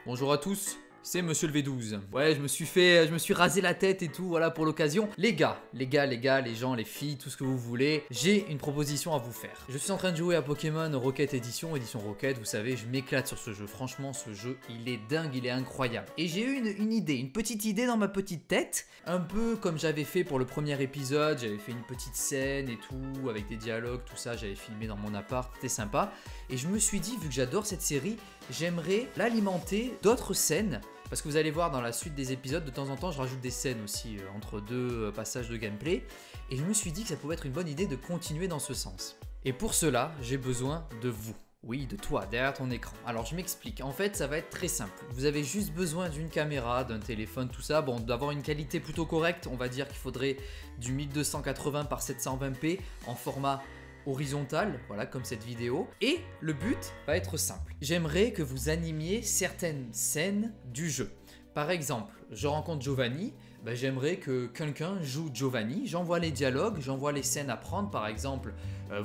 Bonjour à tous, c'est Monsieur le V12. Ouais, je me suis rasé la tête et tout, voilà, pour l'occasion. Les gars, les gens, les filles, tout ce que vous voulez, j'ai une proposition à vous faire. Je suis en train de jouer à Pokémon Rocket édition Rocket, vous savez, je m'éclate sur ce jeu. Franchement, ce jeu, il est dingue, il est incroyable. Et j'ai eu une idée, une petite idée dans ma petite tête, un peu comme j'avais fait pour le premier épisode, j'avais fait une petite scène et tout, avec des dialogues, tout ça, j'avais filmé dans mon appart, c'était sympa. Et je me suis dit, vu que j'adore cette série, j'aimerais l'alimenter d'autres scènes. Parce que vous allez voir dans la suite des épisodes, de temps en temps je rajoute des scènes aussi entre deux passages de gameplay. Et je me suis dit que ça pouvait être une bonne idée de continuer dans ce sens. Et pour cela, j'ai besoin de vous. Oui, de toi, derrière ton écran. Alors je m'explique, en fait ça va être très simple. Vous avez juste besoin d'une caméra, d'un téléphone, tout ça. Bon, d'avoir une qualité plutôt correcte, on va dire qu'il faudrait du 1280 par 720p en format horizontale, voilà, comme cette vidéo. Et le but va être simple. J'aimerais que vous animiez certaines scènes du jeu. Par exemple, je rencontre Giovanni, j'aimerais que quelqu'un joue Giovanni, j'envoie les dialogues, j'envoie les scènes à prendre. Par exemple,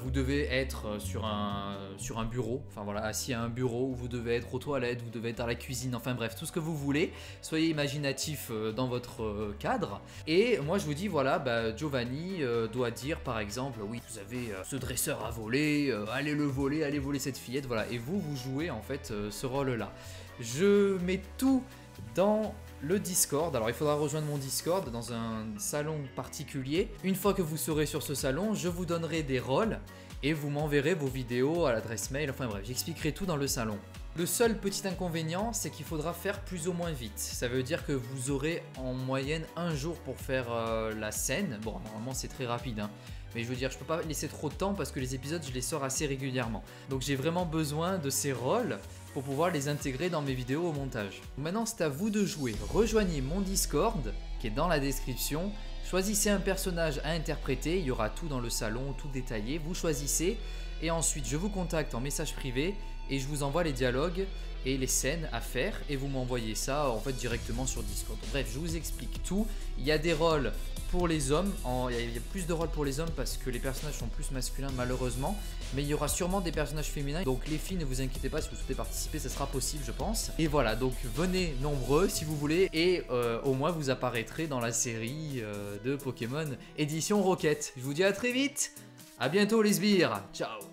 vous devez être sur un bureau, enfin voilà, assis à un bureau, ou vous devez être aux toilettes, vous devez être à la cuisine, enfin bref, tout ce que vous voulez. Soyez imaginatif dans votre cadre. Et moi je vous dis, voilà, Giovanni doit dire par exemple, oui, vous avez ce dresseur à voler, allez le voler, allez voler cette fillette, voilà. Et vous jouez en fait ce rôle-là. Je mets tout dans le Discord. Alors il faudra rejoindre mon Discord dans un salon particulier. Une fois que vous serez sur ce salon, je vous donnerai des rôles et vous m'enverrez vos vidéos à l'adresse mail. Enfin bref, j'expliquerai tout dans le salon. Le seul petit inconvénient, c'est qu'il faudra faire plus ou moins vite. Ça veut dire que vous aurez en moyenne un jour pour faire la scène. Bon, normalement c'est très rapide, hein. Mais je veux dire, je peux pas laisser trop de temps parce que les épisodes, je les sors assez régulièrement. Donc j'ai vraiment besoin de ces rôles pour pouvoir les intégrer dans mes vidéos au montage. Maintenant, c'est à vous de jouer. Rejoignez mon Discord qui est dans la description. Choisissez un personnage à interpréter. Il y aura tout dans le salon, tout détaillé. Vous choisissez et ensuite je vous contacte en message privé et je vous envoie les dialogues et les scènes à faire et vous m'envoyez ça en fait directement sur Discord. Bref, je vous explique tout. Il y a des rôles pour les hommes, il y a plus de rôles pour les hommes parce que les personnages sont plus masculins malheureusement, mais il y aura sûrement des personnages féminins, donc les filles ne vous inquiétez pas, si vous souhaitez participer ça sera possible je pense. Et voilà, donc venez nombreux si vous voulez et au moins vous apparaîtrez dans la série de Pokémon édition Rocket. Je vous dis à très vite, à bientôt les sbires, ciao.